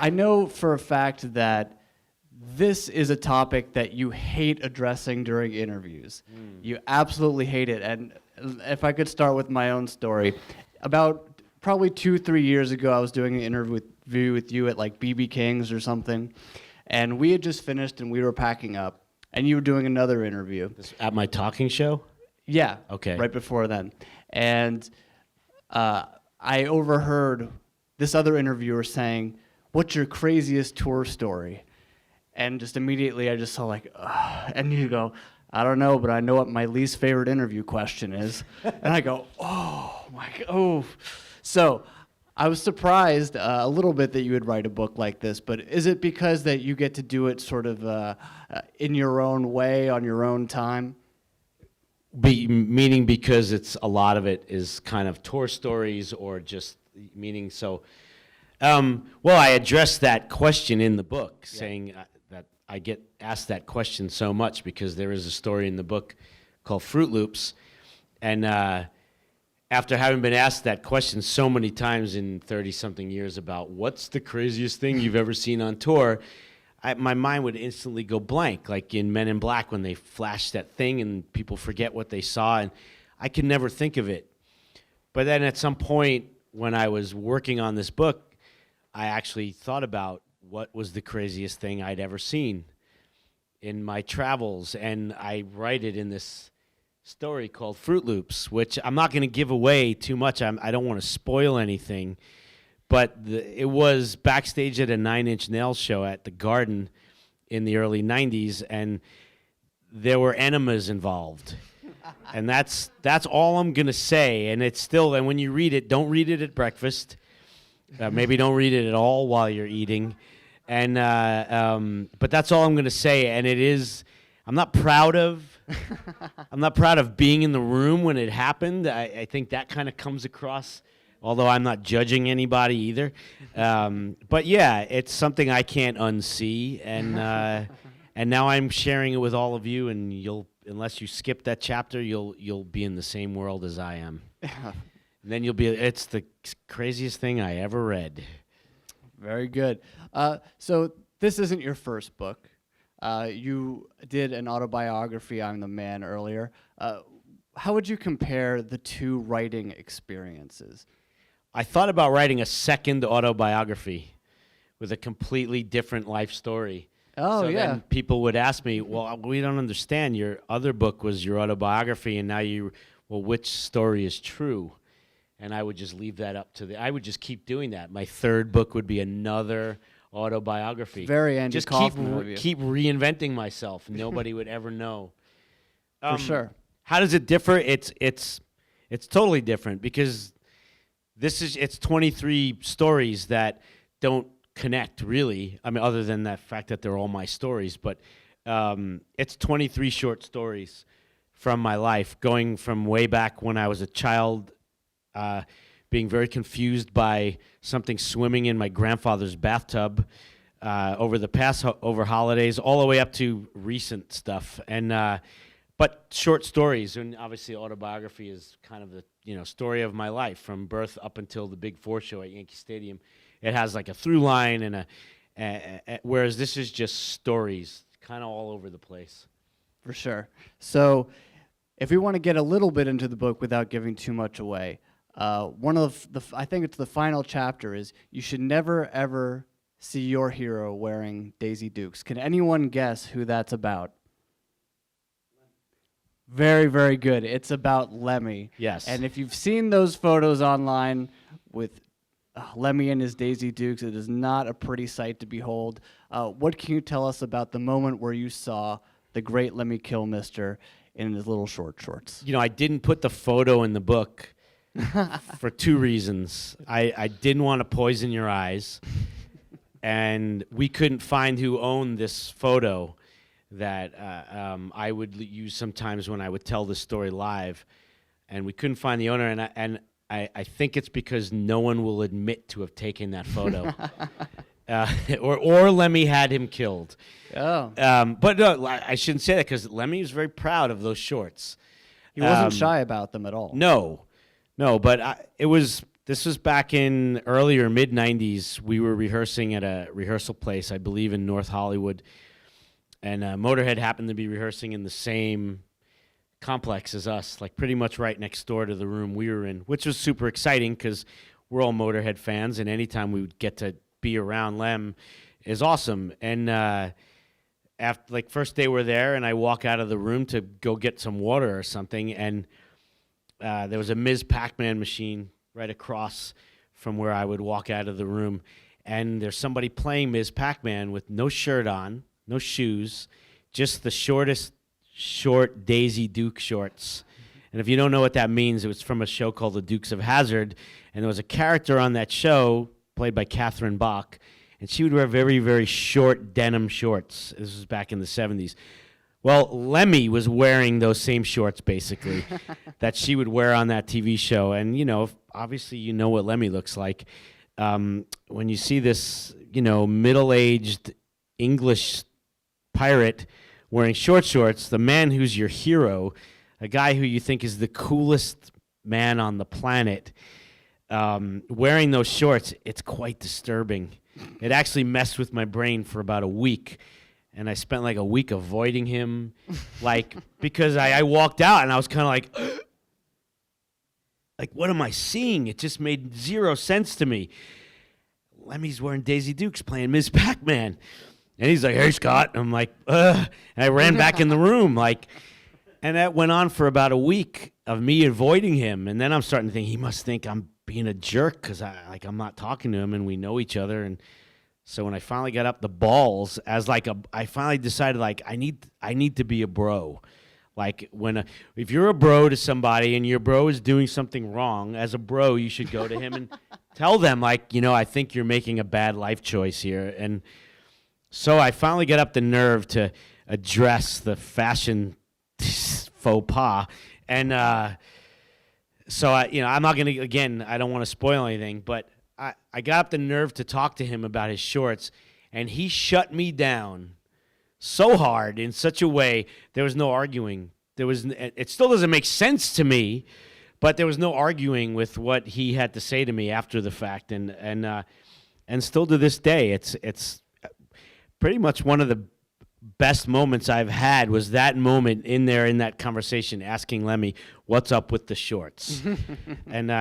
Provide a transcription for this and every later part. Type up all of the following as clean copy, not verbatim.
I know for a fact that this is a topic that you hate addressing during interviews. You absolutely hate it. And if I could start with my own story, about probably 2-3 years ago, I was doing an interview with you at like BB King's or something, and we had just finished and we were packing up, and you were doing another interview. At my talking show? Yeah. Okay. Right before then. And I overheard this other interviewer saying, "What's your craziest tour story?" And just immediately I just saw like, ugh. And you go, "I don't know, but I know what my least favorite interview question is." And I go, "Oh my God." Oh. So I was surprised a little bit that you would write a book like this, but is it because that you get to do it sort of in your own way, on your own time? Meaning because it's a lot of it is kind of tour stories, or just meaning so. Well, I addressed that question in the book, saying that I get asked that question so much because there is a story in the book called Fruit Loops, and after having been asked that question so many times in 30-something years about what's the craziest thing you've ever seen on tour, my mind would instantly go blank, like in Men in Black when they flash that thing and people forget what they saw, and I could never think of it. But then at some point when I was working on this book, I actually thought about what was the craziest thing I'd ever seen in my travels, and I write it in this story called Fruit Loops, which I'm not going to give away too much. I don't want to spoil anything, but it was backstage at a Nine Inch Nails show at the Garden in the early 90s, and there were enemas involved. And that's all I'm going to say, and it's still, and when you read it, don't read it at breakfast. Maybe don't read it at all while you're eating. And but that's all I'm going to say, and it is, I'm not proud of being in the room when it happened. I think that kind of comes across, although I'm not judging anybody either. But yeah, it's something I can't unsee, and now I'm sharing it with all of you, and unless you skip that chapter, you'll be in the same world as I am. And then it's the craziest thing I ever read. Very good. So this isn't your first book. You did an autobiography, I'm the Man, earlier. How would you compare the two writing experiences? I thought about writing a second autobiography with a completely different life story. Oh, so yeah. Then people would ask me, well, we don't understand. Your other book was your autobiography, and now which story is true? And I would just leave that up to I would just keep doing that. My third book would be another autobiography. Very Andy just Kaufman of you. keep reinventing myself. Nobody would ever know. For sure. How does it differ? It's totally different because it's 23 stories that don't connect really. I mean, other than that fact that they're all my stories, but it's 23 short stories from my life, going from way back when I was a child, being very confused by something swimming in my grandfather's bathtub over holidays, all the way up to recent stuff. And but short stories, and obviously autobiography is kind of the story of my life from birth up until the Big Four show at Yankee Stadium. It has like a through line, and whereas this is just stories, kind of all over the place. For sure. So if we want to get a little bit into the book without giving too much away, one of I think it's the final chapter is you should never ever see your hero wearing Daisy Dukes. Can anyone guess who that's about? Very, very good. It's about Lemmy. Yes. And if you've seen those photos online with Lemmy and his Daisy Dukes, it is not a pretty sight to behold. What can you tell us about the moment where you saw the great Lemmy Kilmister in his little short shorts? I didn't put the photo in the book for two reasons. I didn't want to poison your eyes, and we couldn't find who owned this photo that I would use sometimes when I would tell the story live, and we couldn't find the owner, and I think it's because no one will admit to have taken that photo. Or Lemmy had him killed. Oh. But no, I shouldn't say that because Lemmy was very proud of those shorts. He wasn't shy about them at all. No, but it was This was back in earlier mid 90s. We were rehearsing at a rehearsal place, I believe in North Hollywood. And Motorhead happened to be rehearsing in the same complex as us, like pretty much right next door to the room we were in, which was super exciting because we're all Motorhead fans, and anytime we would get to be around Lem is awesome. And after, like, first day we're there, and I walk out of the room to go get some water or something, and there was a Ms. Pac-Man machine right across from where I would walk out of the room, and there's somebody playing Ms. Pac-Man with no shirt on, no shoes, just the short Daisy Duke shorts. And if you don't know what that means, it was from a show called The Dukes of Hazzard, and there was a character on that show played by Catherine Bach, and she would wear very, very short denim shorts. This was back in the 70s. Well, Lemmy was wearing those same shorts, basically, that she would wear on that TV show. And, obviously you know what Lemmy looks like. When you see this, middle-aged English pirate wearing short shorts, the man who's your hero, a guy who you think is the coolest man on the planet, wearing those shorts, it's quite disturbing. It actually messed with my brain for about a week. And I spent like a week avoiding him, because I walked out and I was kind of like, what am I seeing? It just made zero sense to me. Lemmy's wearing Daisy Dukes playing Ms. Pac-Man. And he's like, hey, Scott. And I'm like, ugh. And I ran back in the room, and that went on for about a week of me avoiding him. And then I'm starting to think he must think I'm being a jerk because I'm not talking to him and we know each other. And so when I finally got up the balls, I finally decided I need to be a bro. If you're a bro to somebody and your bro is doing something wrong, as a bro, you should go to him and tell them, I think you're making a bad life choice here. And so I finally got up the nerve to address the fashion faux pas. And so I'm not going to, again, I don't want to spoil anything, but I got up the nerve to talk to him about his shorts, and he shut me down so hard in such a way there was no arguing. It still doesn't make sense to me, but there was no arguing with what he had to say to me after the fact, and still to this day, it's pretty much one of the best moments I've had was that moment in that conversation, asking Lemmy, what's up with the shorts? and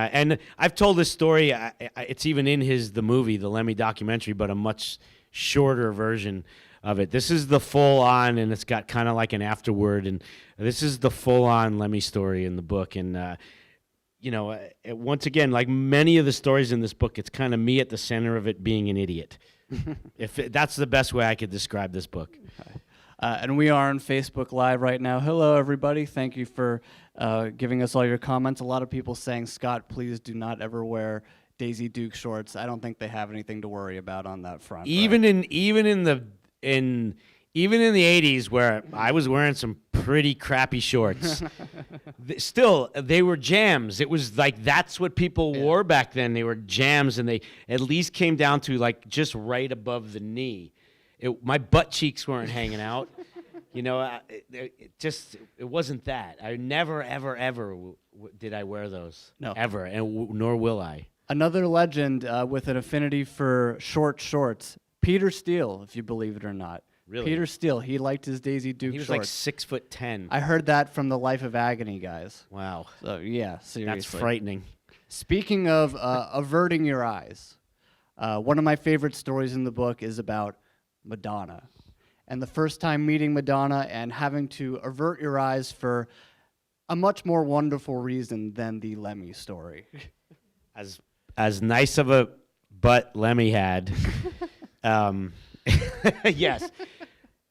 I've told this story. It's even in the movie, the Lemmy documentary, but a much shorter version of it. This is the full-on, and it's got kind of like an afterword, and this is the full-on Lemmy story in the book. And, once again, like many of the stories in this book, it's kind of me at the center of it being an idiot. That's the best way I could describe this book. And we are on Facebook Live right now. Hello, everybody. Thank you for giving us all your comments. A lot of people saying, Scott, please do not ever wear Daisy Duke shorts. I don't think they have anything to worry about on that front. Even in the 80s, where I was wearing some pretty crappy shorts, still, they were jams. It was like that's what people wore back then. They were jams, and they at least came down to just right above the knee. My butt cheeks weren't hanging out. It wasn't that. I never, ever, ever did I wear those. No. Ever, and nor will I. Another legend with an affinity for short shorts, Peter Steele, if you believe it or not. Really? Peter Steele, he liked his Daisy Duke shorts. He was like 6'10". I heard that from the Life of Agony guys. Wow. So yeah, seriously. That's frightening. Speaking of averting your eyes, one of my favorite stories in the book is about Madonna. And the first time meeting Madonna and having to avert your eyes for a much more wonderful reason than the Lemmy story. As nice of a butt Lemmy had, yes,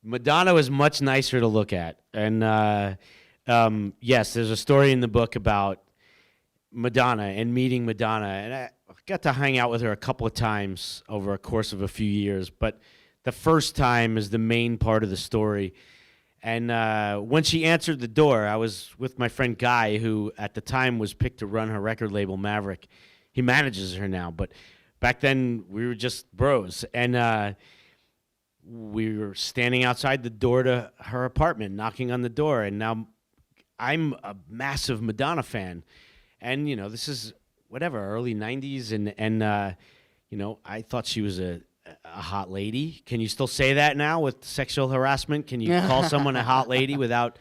Madonna was much nicer to look at. And yes, there's a story in the book about Madonna and meeting Madonna. And I got to hang out with her a couple of times over a course of a few years, but the first time is the main part of the story. And when she answered the door, I was with my friend Guy, who at the time was picked to run her record label, Maverick. He manages her now, but back then we were just bros. And we were standing outside the door to her apartment, knocking on the door. And now I'm a massive Madonna fan. And, this is whatever, early 90s, and you know, I thought she was a hot lady. Can you still say that now with sexual harassment? Can you call someone a hot lady without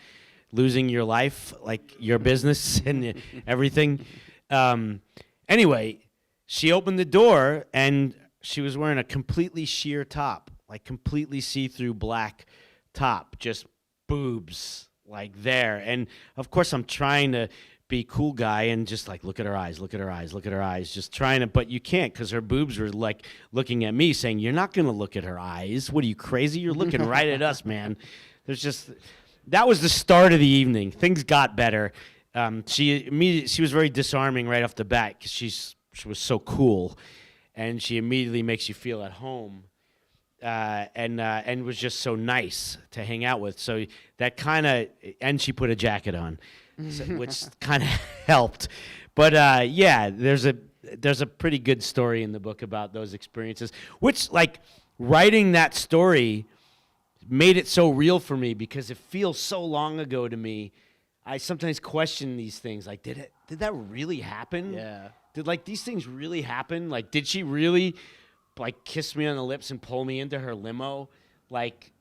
losing your life, like your business and everything? Anyway, she opened the door, and she was wearing a completely sheer top, like completely see-through black top, just boobs, like there. And, of course, I'm trying to be cool guy and just like, look at her eyes, look at her eyes, look at her eyes, just trying to, but you can't because her boobs were like looking at me saying, you're not going to look at her eyes. What are you, crazy? You're looking right at us, man. That was the start of the evening. Things got better. She was very disarming right off the bat because she was so cool, and she immediately makes you feel at home, and was just so nice to hang out with. So that kind of, and she put a jacket on, which kind of helped. But yeah, there's a pretty good story in the book about those experiences, which, like, writing that story made it so real for me because it feels so long ago to me. I sometimes question these things, like, did that really happen? Yeah. Did, like, these things really happen? Like, did she really, like, kiss me on the lips and pull me into her limo? Like,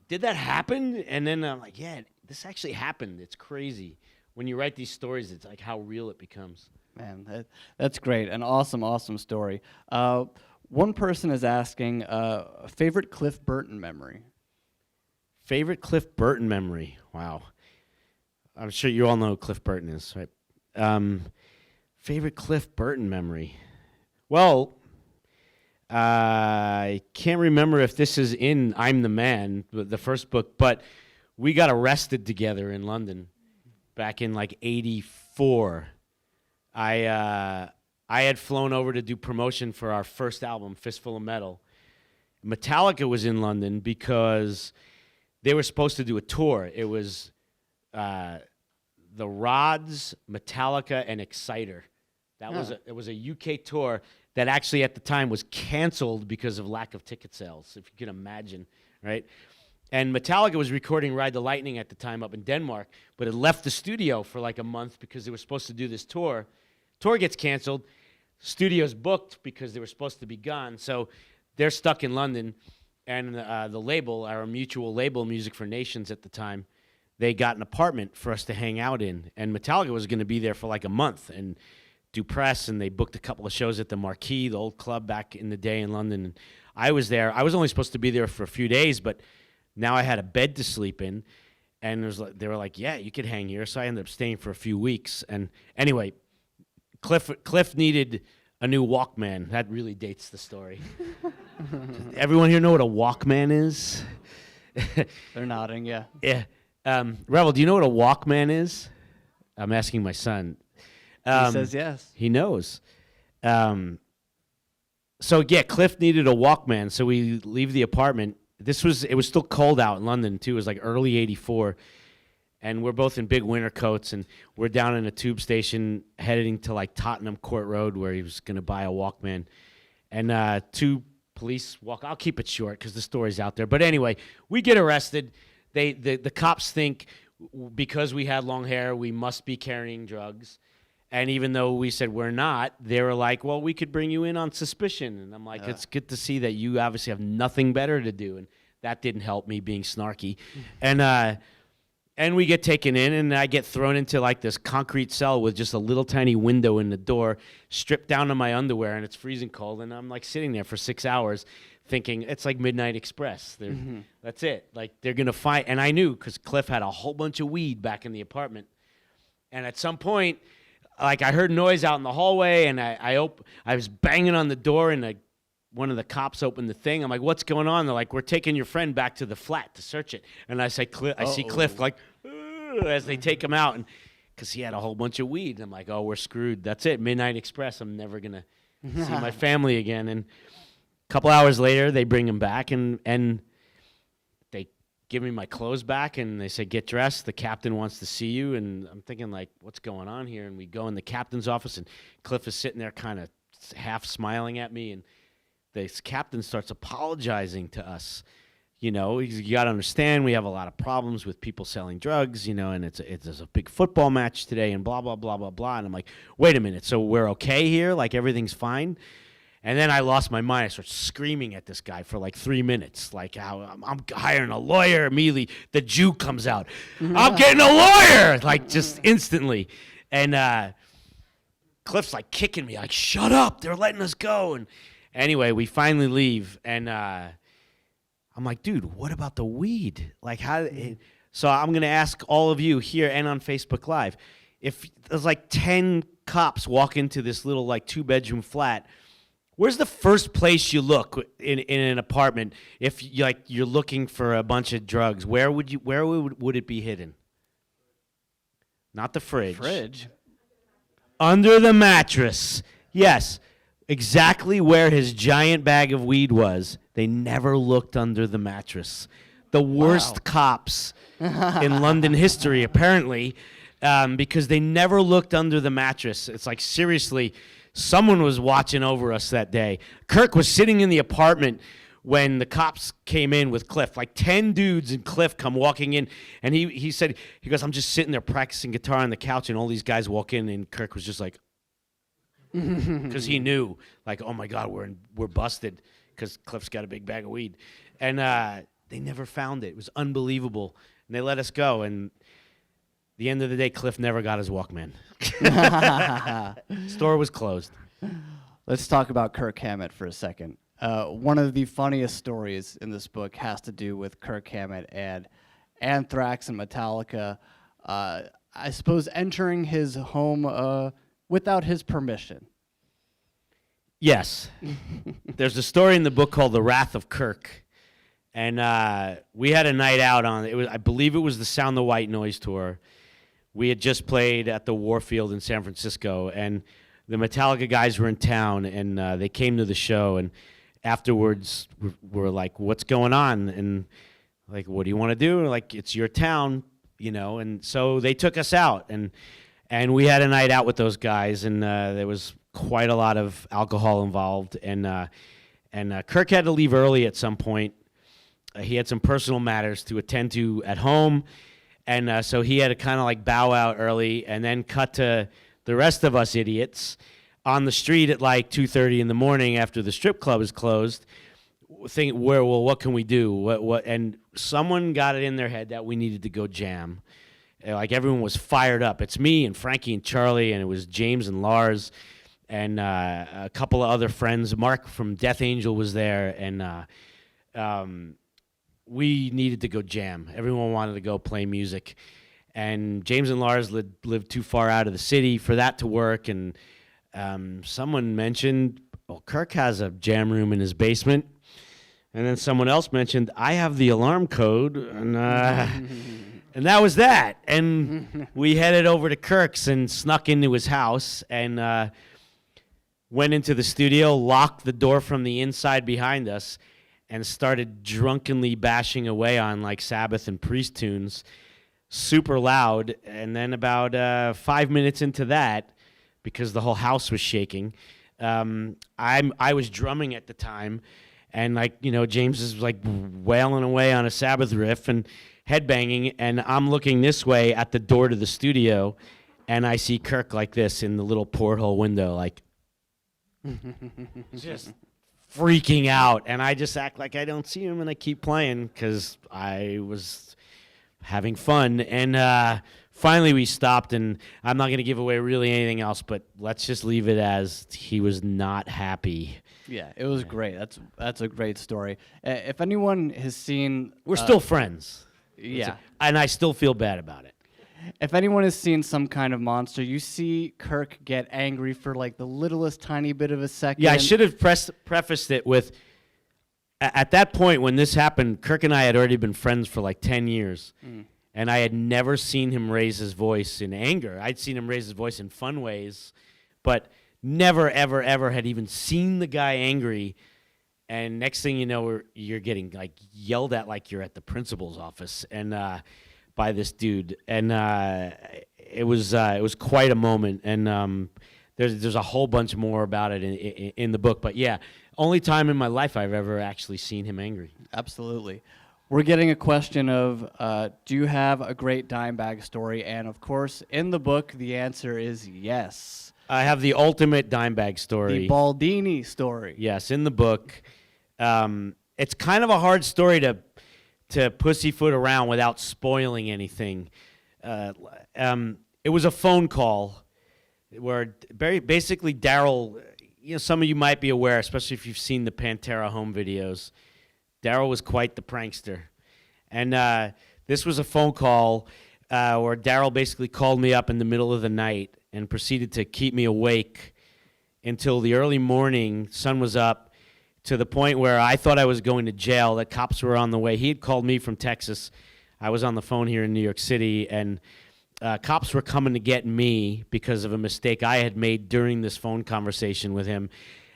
did that happen? And then I'm like, yeah, this actually happened. It's crazy. When you write these stories, it's like how real it becomes. Man, that's great. An awesome story. One person is asking, favorite Cliff Burton memory? Favorite Cliff Burton memory? Wow. I'm sure you all know who Cliff Burton is, right? Favorite Cliff Burton memory? Well, I can't remember if this is in I'm the Man, the first book, but we got arrested together in London back in like '84. I had flown over to do promotion for our first album, Fistful of Metal. Metallica was in London because they were supposed to do a tour. It was the Rods, Metallica, and Exciter. It was a UK tour that actually at the time was canceled because of lack of ticket sales, if you can imagine, right? And Metallica was recording Ride the Lightning at the time up in Denmark, but it left the studio for like a month because they were supposed to do this tour. Tour gets canceled. Studio's booked because they were supposed to be gone. So they're stuck in London. And the label, our mutual label, Music for Nations at the time, they got an apartment for us to hang out in. And Metallica was going to be there for like a month and do press. And they booked a couple of shows at the Marquee, the old club back in the day in London. And I was there. I was only supposed to be there for a few days, but now I had a bed to sleep in. And they were like, yeah, you could hang here. So I ended up staying for a few weeks. And anyway, Cliff needed a new Walkman. That really dates the story. Everyone here know what a Walkman is? They're nodding, yeah. Yeah. Revel, do you know what a Walkman is? I'm asking my son. He says yes. He knows. So yeah, Cliff needed a Walkman, so we leave the apartment. It was still cold out in London too. It was like early '84, and we're both in big winter coats, and we're down in a tube station heading to like Tottenham Court Road where he was going to buy a Walkman, and two police walk. I'll keep it short because the story's out there. But anyway, we get arrested. The cops think because we had long hair, we must be carrying drugs. And even though we said we're not, they were like, well, we could bring you in on suspicion. And I'm like, it's good to see that you obviously have nothing better to do. And that didn't help me being snarky. And we get taken in, and I get thrown into like this concrete cell with just a little tiny window in the door, stripped down to my underwear, and it's freezing cold. And I'm like sitting there for 6 hours thinking it's like Midnight Express. That's it. Like they're going to find. And I knew because Cliff had a whole bunch of weed back in the apartment. And at some point, like I heard noise out in the hallway, and I was banging on the door, and one of the cops opened the thing. I'm like, what's going on? They're like, we're taking your friend back to the flat to search it. And I see Cliff like, as they take him out, and because he had a whole bunch of weed. And I'm like, oh, we're screwed. That's it. Midnight Express. I'm never going to see my family again. And a couple hours later, they bring him back, and they give me my clothes back, and they say, get dressed. The captain wants to see you. And I'm thinking, like, what's going on here? And we go in the captain's office, and Cliff is sitting there kind of half smiling at me, and this captain starts apologizing to us. You know, you got to understand we have a lot of problems with people selling drugs, you know, and it's a big football match today and blah, blah, blah, blah, blah. And I'm like, wait a minute, so we're okay here? Like everything's fine? And then I lost my mind. I started screaming at this guy for like 3 minutes, like how I'm hiring a lawyer. Immediately, the Jew comes out. I'm getting a lawyer, like just instantly. And Cliff's like kicking me, like, shut up, they're letting us go. And anyway, we finally leave, and I'm like, dude, what about the weed? Like, how? So I'm gonna ask all of you here and on Facebook Live, if there's like 10 cops walk into this little like 2-bedroom flat, where's the first place you look in an apartment if you're looking for a bunch of drugs? Where would it be hidden? Not the fridge. Fridge. Under the mattress. Yes, exactly where his giant bag of weed was. They never looked under the mattress. The worst cops in London history, apparently, because they never looked under the mattress. It's like, seriously, someone was watching over us that day. Kirk was sitting in the apartment when the cops came in with Cliff. Like 10 dudes and Cliff come walking in, and he said, he goes, I'm just sitting there practicing guitar on the couch, and all these guys walk in, and Kirk was just like, because he knew, like, oh my God, we're busted, because Cliff's got a big bag of weed. And they never found it. It was unbelievable. And they let us go, and the end of the day, Cliff never got his Walkman. Store was closed. Let's talk about Kirk Hammett for a second. One of the funniest stories in this book has to do with Kirk Hammett and Anthrax and Metallica, I suppose, entering his home without his permission. Yes. There's a story in the book called The Wrath of Kirk. And we had a night out on it. I believe it was the Sound the White Noise tour. We had just played at the Warfield in San Francisco, and the Metallica guys were in town, and they came to the show, and afterwards we're like, what's going on? And like, what do you want to do? Like, it's your town, you know. And so they took us out, and we had a night out with those guys, and there was quite a lot of alcohol involved, and Kirk had to leave early at some point. He had some personal matters to attend to at home, and so he had to kind of like bow out early, and then cut to the rest of us idiots on the street at like 2:30 in the morning after the strip club is closed, think, what can we do? What? And someone got it in their head that we needed to go jam. Like, everyone was fired up. It's me and Frankie and Charlie, and it was James and Lars, and a couple of other friends. Mark from Death Angel was there, and we needed to go jam. Everyone wanted to go play music, and James and Lars lived too far out of the city for that to work, and someone mentioned, well, Kirk has a jam room in his basement, and then someone else mentioned, I have the alarm code, and that was that. And we headed over to Kirk's and snuck into his house, and went into the studio, locked the door from the inside behind us, and started drunkenly bashing away on like Sabbath and Priest tunes, super loud. And then about 5 minutes into that, because the whole house was shaking, I was drumming at the time, and like, you know, James is like wailing away on a Sabbath riff and headbanging, and I'm looking this way at the door to the studio, and I see Kirk like this in the little porthole window, like just freaking out, and I just act like I don't see him, and I keep playing because I was having fun. And finally we stopped, and I'm not going to give away really anything else, but let's just leave it as he was not happy. Yeah, it was great. That's a great story. If anyone has seen... We're still friends. Yeah. And I still feel bad about it. If anyone has seen Some Kind of Monster, you see Kirk get angry for like the littlest tiny bit of a second. Yeah, I should have prefaced it with, at that point when this happened, Kirk and I had already been friends for like 10 years. And I had never seen him raise his voice in anger. I'd seen him raise his voice in fun ways, but never, ever, ever had even seen the guy angry. And next thing you know, you're getting like yelled at like you're at the principal's office, and by this dude. And it was quite a moment. And there's a whole bunch more about it in the book. But yeah, only time in my life I've ever actually seen him angry. Absolutely. we're getting a question of, do you have a great Dimebag story? And of course, in the book, the answer is yes. I have the ultimate Dimebag story. The Baldini story. Yes, in the book. It's kind of a hard story to pussyfoot around without spoiling anything. It was a phone call where basically Darrell, some of you might be aware, especially if you've seen the Pantera home videos, Darrell was quite the prankster. And this was a phone call where Darrell basically called me up in the middle of the night and proceeded to keep me awake until the early morning. Sun was up, to the point where I thought I was going to jail, that cops were on the way. He had called me from Texas. I was on the phone here in New York City, and cops were coming to get me because of a mistake I had made during this phone conversation with him.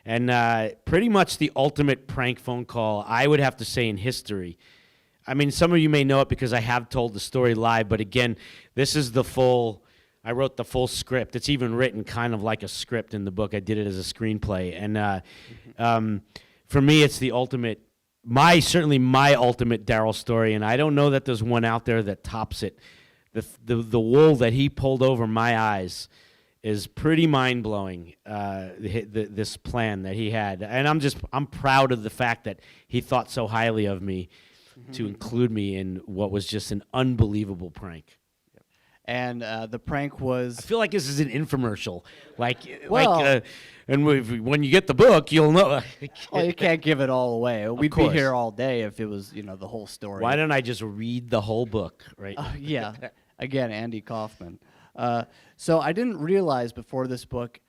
And pretty much the ultimate prank phone call, I would have to say, in history. I mean, some of you may know it because I have told the story live, but again, this is I wrote the full script. It's even written kind of like a script in the book. I did it as a screenplay. And for me, it's the ultimate, certainly my ultimate Darrell story, and I don't know that there's one out there that tops it. The wool that he pulled over my eyes is pretty mind-blowing, this plan that he had. And I'm proud of the fact that he thought so highly of me to include me in what was just an unbelievable prank. And the prank was... I feel like this is an infomercial. Well, and when you get the book, you'll know. Well, you can't give it all away. We'd be here all day if it was, the whole story. Why don't I just read the whole book, right? Yeah. Again, Andy Kaufman. So I didn't realize before this book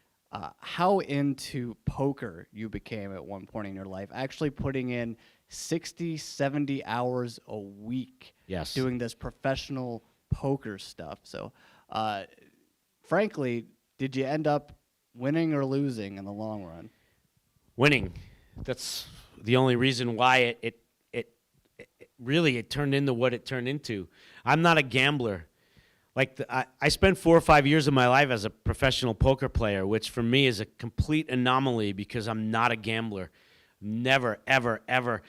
how into poker you became at one point in your life, actually putting in 60, 70 hours a week doing this professional poker stuff. So, frankly, did you end up winning or losing in the long run? Winning. That's the only reason why it really turned into what it turned into. I'm not a gambler. I spent 4 or 5 years of my life as a professional poker player, which for me is a complete anomaly because I'm not a gambler. Never, ever, ever.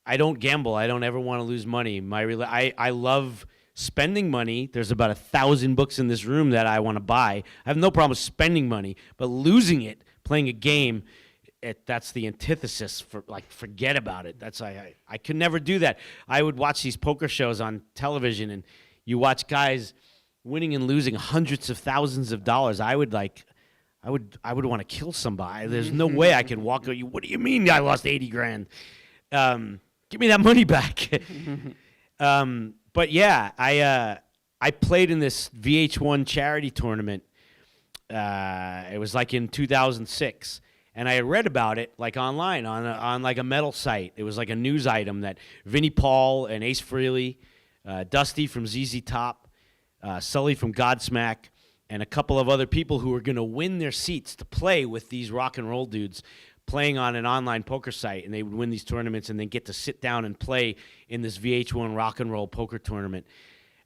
I don't gamble. I don't ever want to lose money. I love spending money. There's about 1,000 books in this room that I want to buy. I have no problem with spending money, but losing it, playing a game, that's the antithesis. Forget about it. I could never do that. I would watch these poker shows on television, and you watch guys winning and losing hundreds of thousands of dollars. I would want to kill somebody. There's no way I could walk. What do you mean I lost 80 grand? Give me that money back. But yeah, I played in this Vh1 Charity Tournament. It was in 2006. And I had read about it online on a metal site. It was a news item that Vinnie Paul and Ace Frehley, Dusty from ZZ Top, Sully from Godsmack, and a couple of other people who were going to win their seats to play with these rock and roll dudes playing on an online poker site, and they would win these tournaments and then get to sit down and play in this VH1 rock and roll poker tournament.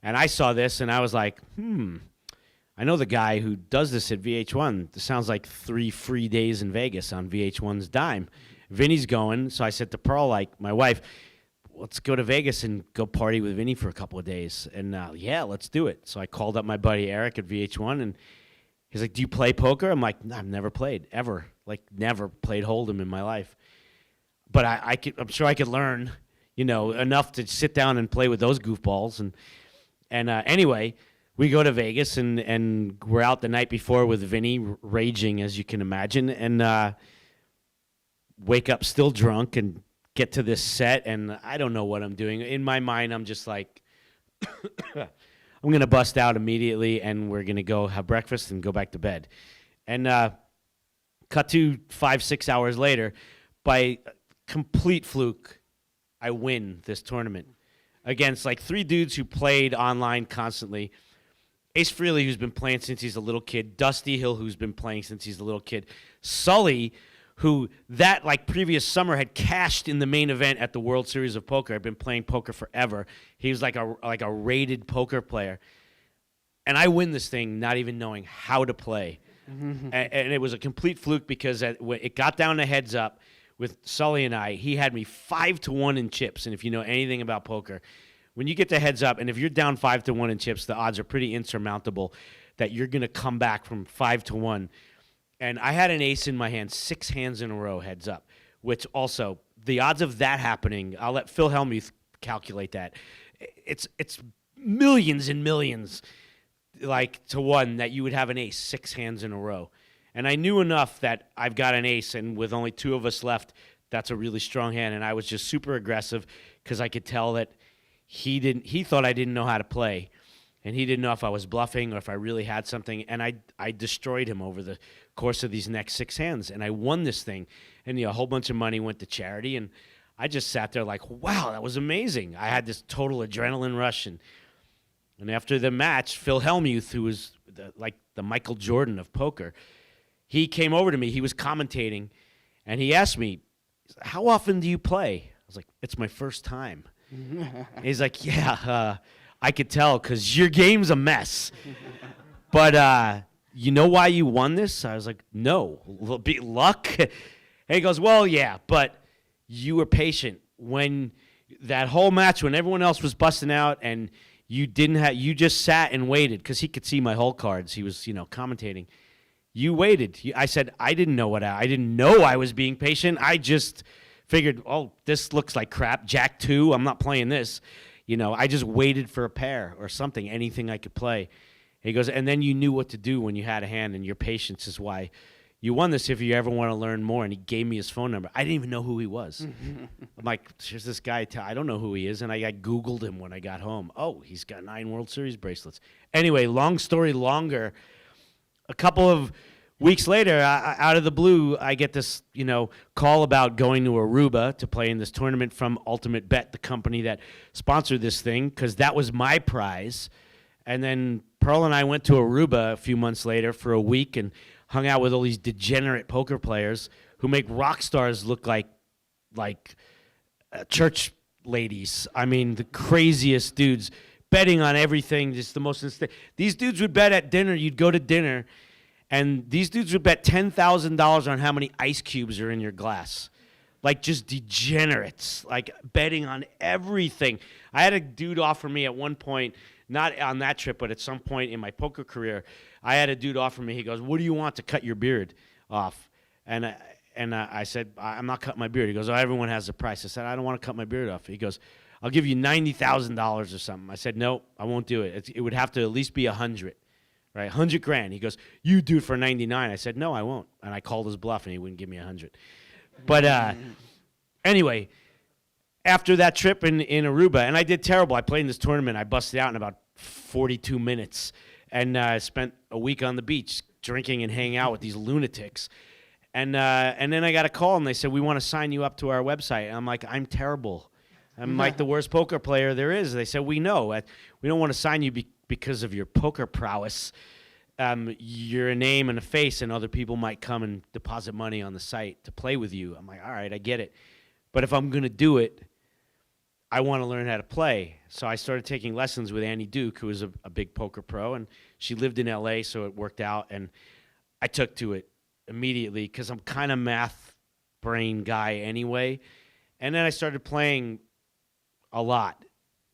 And I saw this, and I was like, I know the guy who does this at VH1. This sounds like 3 free days in Vegas on VH1's dime. Vinny's going, so I said to Pearl, my wife, let's go to Vegas and go party with Vinny for a couple of days. And yeah, let's do it. So I called up my buddy Eric at VH1, and he's like, do you play poker? I'm like, no, I've never played, ever. Never played Hold'em in my life. But I'm sure I could learn, enough to sit down and play with those goofballs. And anyway, we go to Vegas, and we're out the night before with Vinny, raging, as you can imagine, and wake up still drunk and get to this set, and I don't know what I'm doing. In my mind, I'm just like, I'm going to bust out immediately, and we're going to go have breakfast and go back to bed. And cut to 5-6 hours later, by complete fluke, I win this tournament against 3 dudes who played online constantly. Ace Frehley, who's been playing since he's a little kid. Dusty Hill, who's been playing since he's a little kid. Sully, who previous summer had cashed in the main event at the World Series of Poker. Had been playing poker forever. He was like a rated poker player. And I win this thing not even knowing how to play. And it was a complete fluke because it got down to heads up. with Sully and I, he had me 5-1 in chips. And if you know anything about poker, when you get the heads up, and if you're down 5-1 in chips, the odds are pretty insurmountable that you're going to come back from 5-1. And I had an ace in my hand, 6 hands in a row, heads up, which also, the odds of that happening, I'll let Phil Hellmuth calculate that. It's millions and millions, like, to 1 that you would have an ace 6 hands in a row. And I knew enough that I've got an ace, and with only 2 of us left, that's a really strong hand. And I was just super aggressive because I could tell that he thought I didn't know how to play, and he didn't know if I was bluffing or if I really had something. And I destroyed him over the course of these next 6 hands, and I won this thing. And a whole bunch of money went to charity, and I just sat there like, wow, that was amazing. I had this total adrenaline rush. And after the match, Phil Hellmuth, who was the Michael Jordan of poker, he came over to me. He was commentating, and he asked me, how often do you play? I was like, it's my first time. He's like, yeah, I could tell because your game's a mess. But you know why you won this? I was like, no, luck. And he goes, well, yeah, but you were patient. When that whole match, when everyone else was busting out and you just sat and waited because he could see my hole cards. He was, commentating. You waited. I said, I didn't know I didn't know I was being patient. I just figured, oh, this looks like crap. Jack 2, I'm not playing this. I just waited for a pair or something, anything I could play. He goes, and then you knew what to do when you had a hand, and your patience is why you won this if you ever want to learn more. And he gave me his phone number. I didn't even know who he was. I'm like, here's this guy. I don't know who he is. And I Googled him when I got home. Oh, he's got 9 World Series bracelets. Anyway, long story longer. A couple of weeks later, out of the blue, I get this, call about going to Aruba to play in this tournament from Ultimate Bet, the company that sponsored this thing, because that was my prize. And then Pearl and I went to Aruba a few months later for a week and hung out with all these degenerate poker players who make rock stars look like church ladies. I mean, the craziest dudes, betting on everything, just the most insane. These dudes would bet at dinner. You'd go to dinner, and these dudes would bet $10,000 on how many ice cubes are in your glass. Like, just degenerates, like betting on everything. I had a dude offer me at one point, not on that trip, but at some point in my poker career, I had a dude offer me, he goes, what do you want to cut your beard off? And I said, I'm not cutting my beard. He goes, oh, everyone has a price. I said, I don't want to cut my beard off. He goes, I'll give you $90,000 or something. I said, no, I won't do it. It would have to at least be 100, right? 100 grand. He goes, you do it for 99. I said, no, I won't. And I called his bluff, and he wouldn't give me 100. But anyway, after that trip in Aruba, and I did terrible. I played in this tournament. I busted out in about 42 minutes, and spent a week on the beach drinking and hanging out with these lunatics. And then I got a call, and they said, we want to sign you up to our website. And I'm like, I'm terrible. I'm like the worst poker player there is. They said, we know. We don't want to sign you because of your poker prowess. You're a name and a face, and other people might come and deposit money on the site to play with you. I'm like, all right, I get it. But if I'm going to do it, I want to learn how to play. So I started taking lessons with Annie Duke, who was a big poker pro, and she lived in L.A., so it worked out. And I took to it immediately because I'm kind of math brain guy anyway. And then I started playing a lot,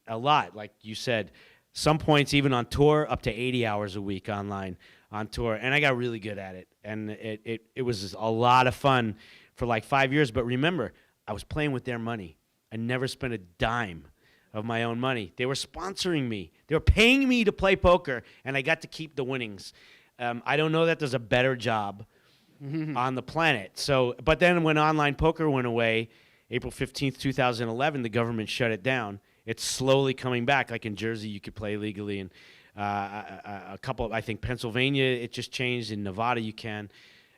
like you said. Some points, even on tour, up to 80 hours a week online on tour. And I got really good at it. And it was a lot of fun for like 5 years. But remember, I was playing with their money. I never spent a dime of my own money. They were sponsoring me. They were paying me to play poker, and I got to keep the winnings. I don't know that there's a better job on the planet. So, but then when online poker went away, April 15th, 2011, the government shut it down. It's slowly coming back. Like in Jersey, you could play legally, and a couple, I think Pennsylvania, it just changed. In Nevada, you can.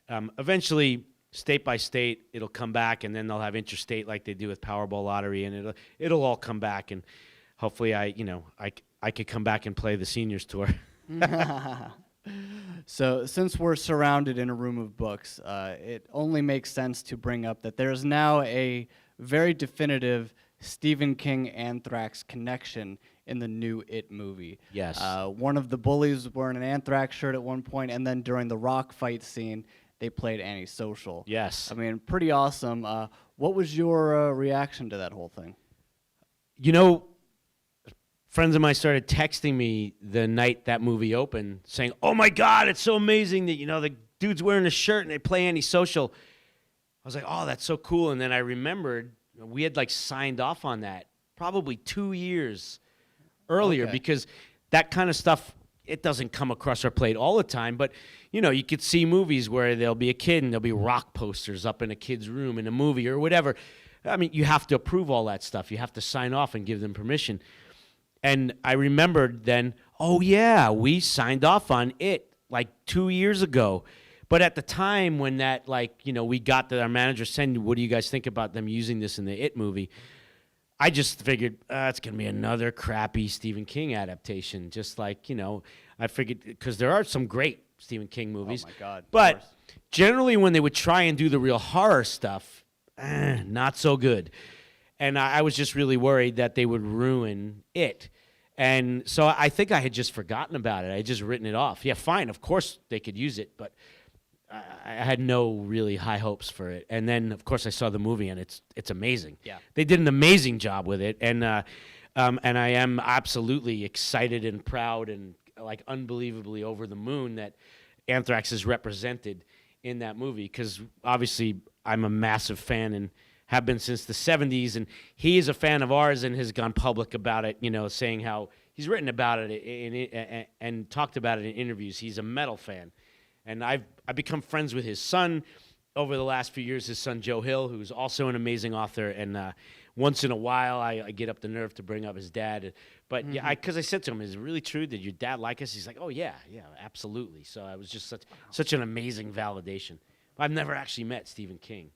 Eventually, state by state, it'll come back, and then they'll have interstate like they do with Powerball lottery, and it'll all come back. And hopefully, I could come back and play the seniors tour. So since we're surrounded in a room of books, it only makes sense to bring up that there's now a very definitive Stephen King Anthrax connection in the new It movie. Yes. One of the bullies was wearing an Anthrax shirt at one point, and then during the rock fight scene, they played Antisocial. Yes. I mean, pretty awesome. What was your reaction to that whole thing? You know, friends of mine started texting me the night that movie opened saying, "Oh my God, it's so amazing that, the dude's wearing a shirt and they play Antisocial." I was like, "Oh, that's so cool." And then I remembered we had like signed off on that probably 2 years earlier because that kind of stuff, it doesn't come across our plate all the time. But, you could see movies where there'll be a kid and there'll be rock posters up in a kid's room in a movie or whatever. I mean, you have to approve all that stuff. You have to sign off and give them permission. And I remembered then, oh, yeah, we signed off on it like 2 years ago. But at the time when that, we got our manager saying, "What do you guys think about them using this in the It movie?" I just figured, it's going to be another crappy Stephen King adaptation. Just like, I figured, because there are some great Stephen King movies. Oh, my God. But generally when they would try and do the real horror stuff, not so good. And I was just really worried that they would ruin it. And so I think I had just forgotten about it. I had just written it off. Yeah, fine, of course they could use it, but I had no really high hopes for it. And then, of course, I saw the movie, and it's amazing. Yeah. They did an amazing job with it, and I am absolutely excited and proud and, unbelievably over the moon that Anthrax is represented in that movie because, obviously, I'm a massive fan and have been since the 70s, and he is a fan of ours and has gone public about it, saying how he's written about it and talked about it in interviews. He's a metal fan. And I've become friends with his son over the last few years, his son Joe Hill, who's also an amazing author. And once in a while, I get up the nerve to bring up his dad. But yeah, because I said to him, "Is it really true? Did your dad like us?" He's like, "Oh, yeah, absolutely." So I was just such an amazing validation. I've never actually met Stephen King.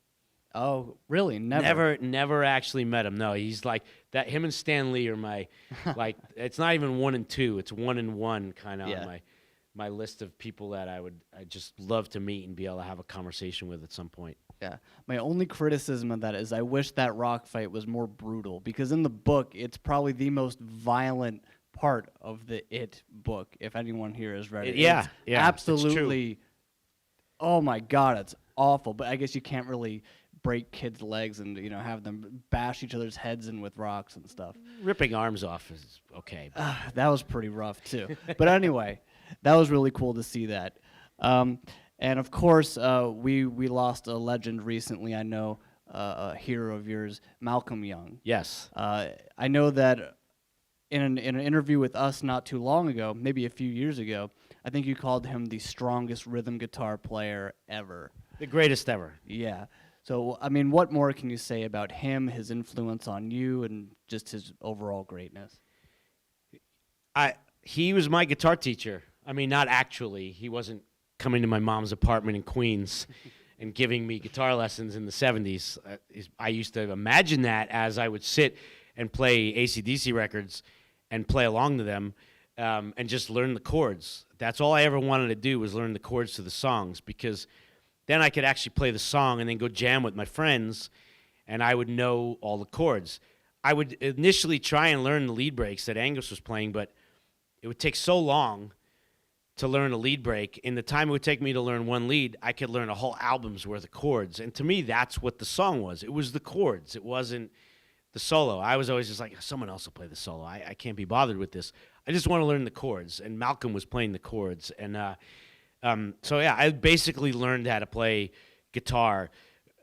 Oh, really? Never? Never actually met him. No, he's like that. Him and Stan Lee are my, it's not even 1 and 2. It's 1 and 1 kind of on my list of people that I just love to meet and be able to have a conversation with at some point. Yeah. My only criticism of that is I wish that rock fight was more brutal because in the book, it's probably the most violent part of the It book, if anyone here has read it. Yeah, absolutely. Oh, my God, it's awful. But I guess you can't really break kids' legs and, have them bash each other's heads in with rocks and stuff. Ripping arms off is okay. That was pretty rough, too. But anyway, that was really cool to see that. And of course, we lost a legend recently. I know a hero of yours, Malcolm Young. Yes. I know that in an interview with us not too long ago, maybe a few years ago, I think you called him the strongest rhythm guitar player ever. The greatest ever. Yeah. So, I mean, what more can you say about him, his influence on you, and just his overall greatness? He was my guitar teacher. I mean, not actually. He wasn't coming to my mom's apartment in Queens and giving me guitar lessons in the 70s. I used to imagine that as I would sit and play AC/DC records and play along to them and just learn the chords. That's all I ever wanted to do was learn the chords to the songs because then I could actually play the song and then go jam with my friends and I would know all the chords. I would initially try and learn the lead breaks that Angus was playing, but it would take so long to learn a lead break. In the time it would take me to learn one lead, I could learn a whole album's worth of chords. And to me, that's what the song was. It was the chords. It wasn't the solo. I was always just like, someone else will play the solo. I can't be bothered with this. I just want to learn the chords. And Malcolm was playing the chords. And so, yeah, I basically learned how to play guitar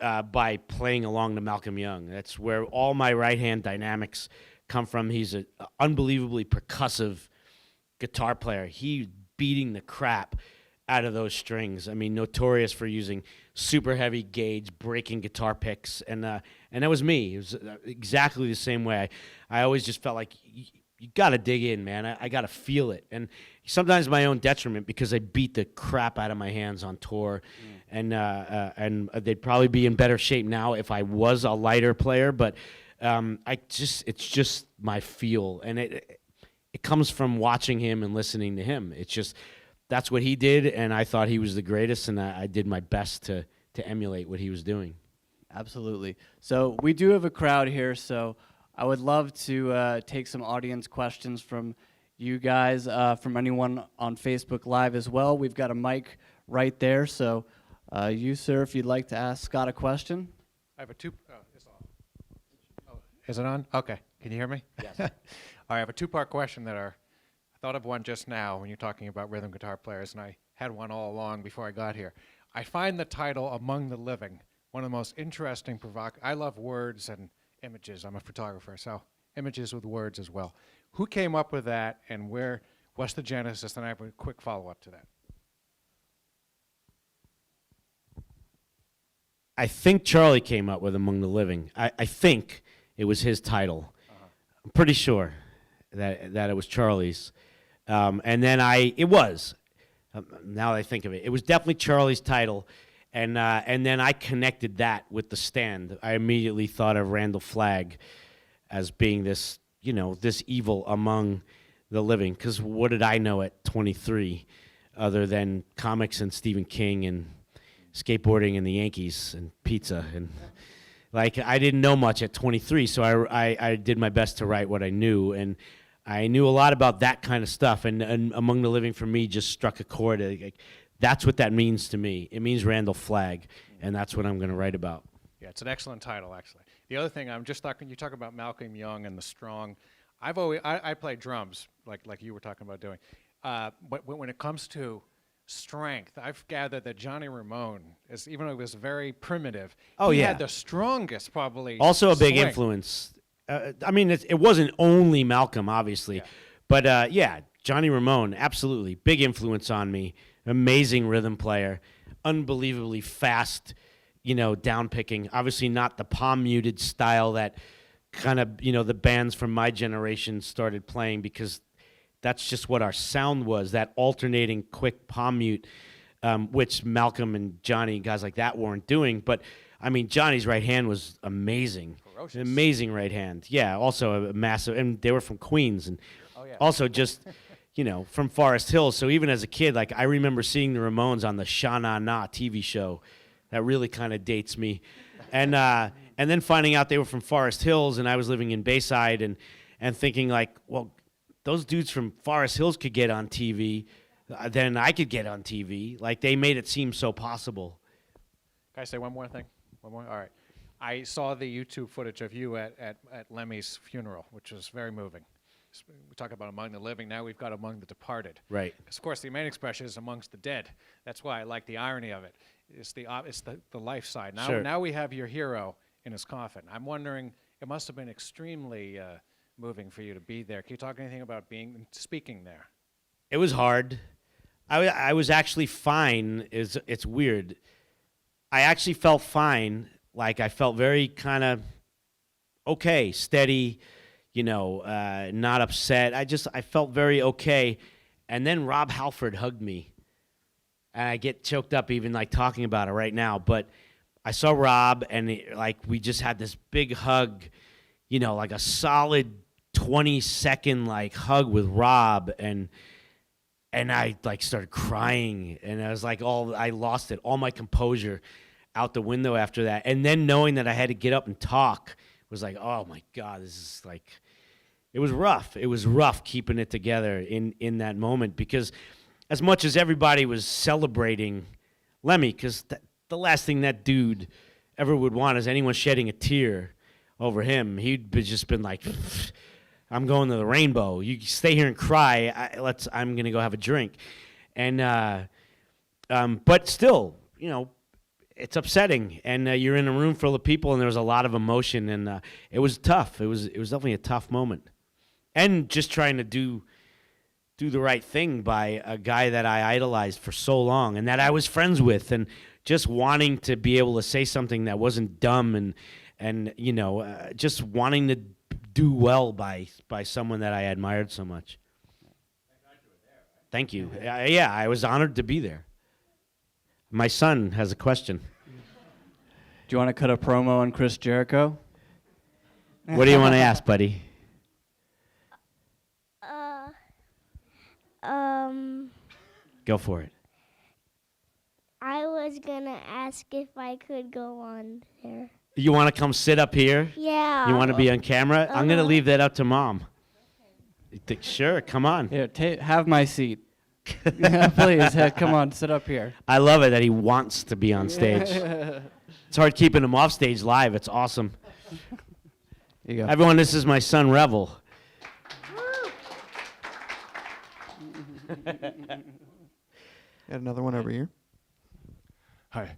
by playing along to Malcolm Young. That's where all my right-hand dynamics come from. He's an unbelievably percussive guitar player. He beating the crap out of those strings. I mean, notorious for using super heavy gauge, breaking guitar picks, and that was me. It was exactly the same way. I always just felt like you got to dig in, man. I got to feel it, and sometimes my own detriment because I beat the crap out of my hands on tour, and they'd probably be in better shape now if I was a lighter player, but it's just my feel, and it comes from watching him and listening to him. It's just, that's what he did, and I thought he was the greatest, and I did my best to emulate what he was doing. Absolutely. So we do have a crowd here, so I would love to take some audience questions from you guys, from anyone on Facebook Live as well. We've got a mic right there, so You, sir, if you'd like to ask Scott a question. I have a it's on. Oh, is it on? Okay. Can you hear me? Yes. All right, I have a two-part question I thought of one just now when you're talking about rhythm guitar players, and I had one all along before I got here. I find the title Among the Living one of the most interesting I love words and images. I'm a photographer, so images with words as well. Who came up with that, and what's the genesis? And I have a quick follow-up to that. I think Charlie came up with Among the Living. I think it was his title. I'm pretty sure that it was Charlie's. And then it was. Now that I think of it, it was definitely Charlie's title. And then I connected that with The Stand. I immediately thought of Randall Flagg as being this, this evil among the living. Because what did I know at 23 other than comics and Stephen King and skateboarding and the Yankees and pizza? And I didn't know much at 23, so I did my best to write what I knew. And I knew a lot about that kind of stuff. And Among the Living for me just struck a chord. That's what that means to me. It means Randall Flagg, and that's what I'm going to write about. Yeah, it's an excellent title, actually. The other thing, I'm just talking, you talk about Malcolm Young and the strong. I play drums, like you were talking about doing. But when it comes to strength, I've gathered that Johnny Ramone, even though he was very primitive, he had the strongest probably also a big swing. Influence. It wasn't only Malcolm, obviously. But Johnny Ramone, absolutely. Big influence on me. Amazing rhythm player. Unbelievably fast, down picking. Obviously not the palm muted style that kind of, the bands from my generation started playing, because that's just what our sound was, that alternating quick palm mute, which Malcolm and Johnny, guys like that, weren't doing. But, Johnny's right hand was amazing. Ferocious. An amazing right hand. Yeah, also a massive, and they were from Queens. And also just, from Forest Hills. So even as a kid, I remember seeing the Ramones on the Sha Na Na TV show. That really kind of dates me. And then finding out they were from Forest Hills, and I was living in Bayside, and thinking well, those dudes from Forest Hills could get on TV, then I could get on TV. They made it seem so possible. Can I say one more thing? One more? All right. I saw the YouTube footage of you at Lemmy's funeral, which was very moving. We talk about Among the Living. Now we've got Among the Departed. Right. Because, of course, the main expression is amongst the dead. That's why I like the irony of it. It's the life side. Now we have your hero in his coffin. I'm wondering, it must have been extremely moving for you to be there. Can you talk anything about speaking there? It was hard. I was actually fine. It's weird. I actually felt fine. I felt very kind of okay, steady, not upset. I felt very okay. And then Rob Halford hugged me. And I get choked up even talking about it right now. But I saw Rob, and we just had this big hug, a solid 20-second hug with Rob, and I started crying, and I was I lost it, all my composure out the window after that. And then knowing that I had to get up and talk was oh my God, this is it was rough. It was rough keeping it together in that moment, because as much as everybody was celebrating Lemmy, because the last thing that dude ever would want is anyone shedding a tear over him. He'd just been I'm going to the Rainbow. You stay here and cry. I'm gonna go have a drink, and but still, it's upsetting. And you're in a room full of people, and there was a lot of emotion, and it was tough. It was definitely a tough moment, and just trying to do the right thing by a guy that I idolized for so long and that I was friends with, and just wanting to be able to say something that wasn't dumb, and just wanting to do well by someone that I admired so much. Thank you. Yeah, I was honored to be there. My son has a question. Do you want to cut a promo on Chris Jericho? What do you want to ask, buddy? Go for it. I was gonna ask if I could go on there. You want to come sit up here? Yeah. You want to be on camera? I'm going to leave that up to Mom. Sure, come on. Here, have my seat. Yeah, please, come on, sit up here. I love it that he wants to be on stage. It's hard keeping him off stage live. It's awesome. Here you go. Everyone, this is my son, Revel. Got another one over here. Hi.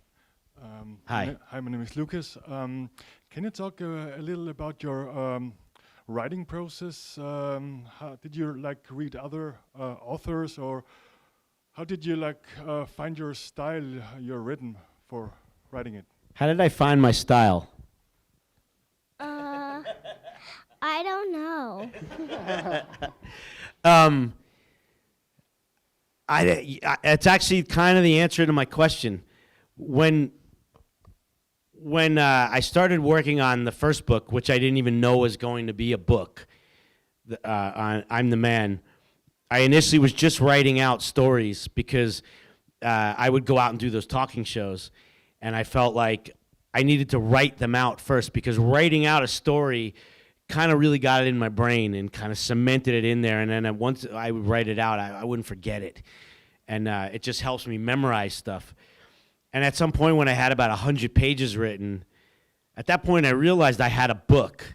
Hi. Hi, my name is Lucas. Can you talk a little about your writing process? How did you read other authors, or how did you find your style, your rhythm for writing it? How did I find my style? I don't know. It's actually kind of the answer to my question. When I started working on the first book, which I didn't even know was going to be a book, on I'm the Man, I initially was just writing out stories because I would go out and do those talking shows, and I felt like I needed to write them out first because writing out a story kind of really got it in my brain and kind of cemented it in there. And then once I would write it out, I wouldn't forget it. And it just helps me memorize stuff. And at some point when I had about 100 pages written, at that point I realized I had a book.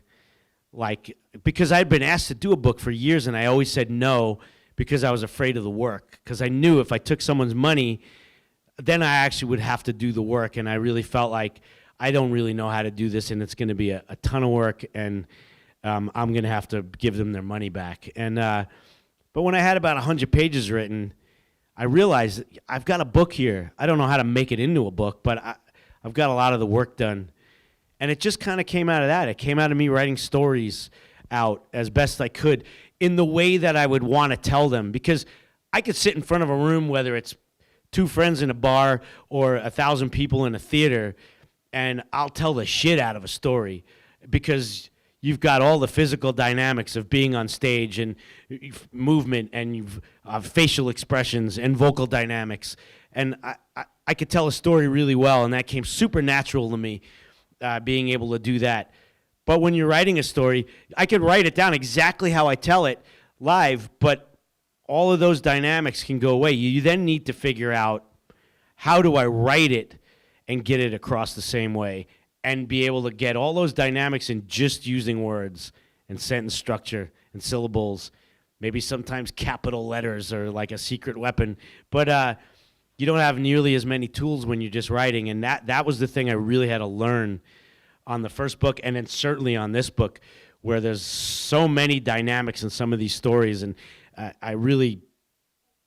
Because I'd been asked to do a book for years and I always said no because I was afraid of the work. Because I knew if I took someone's money, then I actually would have to do the work. And I really felt like I don't really know how to do this and it's going to be a ton of work and I'm going to have to give them their money back. And but when I had about 100 pages written, I realized I've got a book here. I don't know how to make it into a book, but I've got a lot of the work done. And it just kind of came out of that. It came out of me writing stories out as best I could in the way that I would want to tell them. Because I could sit in front of a room, whether it's 2 friends in a bar or 1,000 people in a theater, and I'll tell the shit out of a story because you've got all the physical dynamics of being on stage and movement and you've facial expressions and vocal dynamics. And I could tell a story really well, and that came super natural to me, being able to do that. But when you're writing a story, I could write it down exactly how I tell it live, but all of those dynamics can go away. You then need to figure out, how do I write it and get it across the same way and be able to get all those dynamics in just using words and sentence structure and syllables, maybe sometimes capital letters or like a secret weapon. But you don't have nearly as many tools when you're just writing, and that was the thing I really had to learn on the first book, and then certainly on this book, where there's so many dynamics in some of these stories, and I really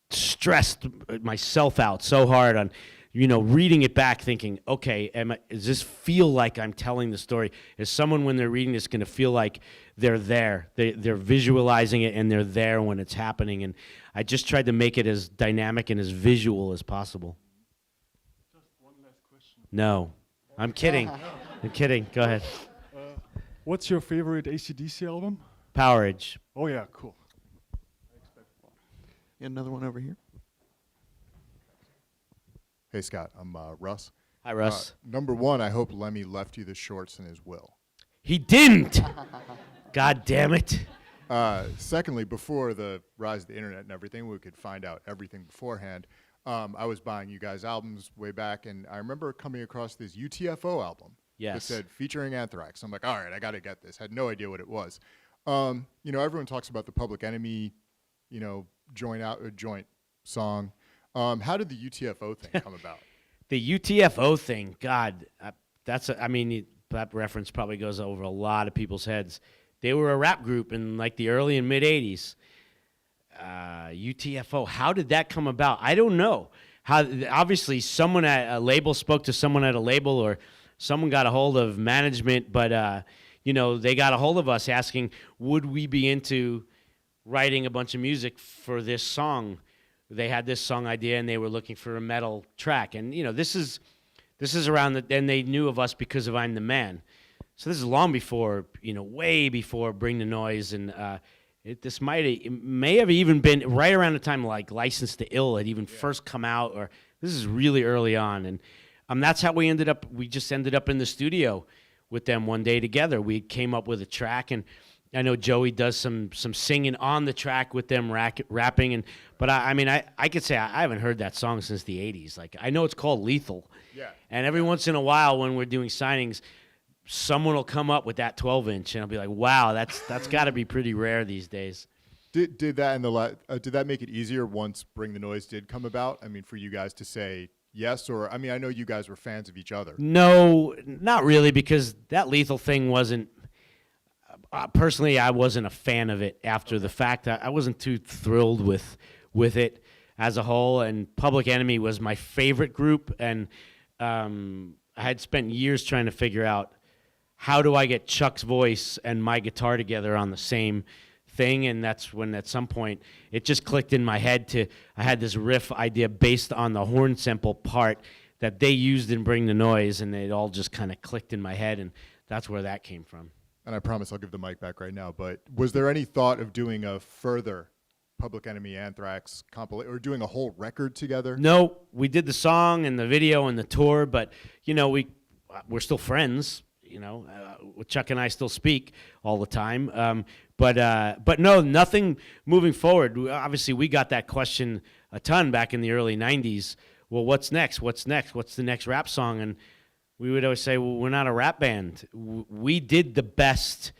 stressed myself out so hard on, reading it back, thinking, okay, does this feel like I'm telling the story? Is someone, when they're reading this, going to feel like they're there? They're visualizing it, and they're there when it's happening. And I just tried to make it as dynamic and as visual as possible. Just one last question. No, I'm kidding. I'm kidding. Go ahead. What's your favorite AC/DC album? Powerage. Oh yeah, cool. Got another one over here. Hey Scott, I'm Russ. Hi, Russ. Number one, I hope Lemmy left you the shorts in his will. He didn't. God damn it. Secondly, before the rise of the internet and everything, we could find out everything beforehand. I was buying you guys' albums way back, and I remember coming across this UTFO album that Yes. said featuring Anthrax. I'm like, all right, I got to get this. Had no idea what it was. Everyone talks about the Public Enemy, joint song. How did the UTFO thing come about? The UTFO thing, God, that reference probably goes over a lot of people's heads. They were a rap group in like the early and mid 80s. UTFO, how did that come about? I don't know. Obviously someone at a label spoke to someone at a label, or someone got a hold of management, but they got a hold of us asking, would we be into writing a bunch of music for this song? They had this song idea and they were looking for a metal track. And this is around and they knew of us because of I'm the Man. So this is long before, way before Bring the Noise, and it may have even been right around the time like License to Ill had even first come out, or this is really early on. And that's how we just ended up in the studio with them one day together. We came up with a track, and I know Joey does some singing on the track with them, rapping, but I mean, I could say I haven't heard that song since the 80s. Like, I know it's called Lethal. Yeah. And every once in a while when we're doing signings, someone will come up with that 12-inch, and I'll be like, wow, that's got to be pretty rare these days. Did that did that make it easier once Bring the Noise did come about? I mean, for you guys to say yes, or I mean, I know you guys were fans of each other. No, not really, because that Lethal thing wasn't. Personally, I wasn't a fan of it after the fact. I wasn't too thrilled with it as a whole, and Public Enemy was my favorite group, and I had spent years trying to figure out how do I get Chuck's voice and my guitar together on the same thing, and that's when at some point it just clicked in my head I had this riff idea based on the horn sample part that they used in Bring the Noise, and it all just kind of clicked in my head, and that's where that came from. And I promise I'll give the mic back right now, but was there any thought of doing a further Public Enemy Anthrax compilation, or doing a whole record together? No, we did the song and the video and the tour, but we're still friends. Chuck and I still speak all the time. But no, nothing moving forward. Obviously, we got that question a ton back in the early 90s. Well, what's next? What's next? What's the next rap song? And we would always say, well, we're not a rap band. We did the best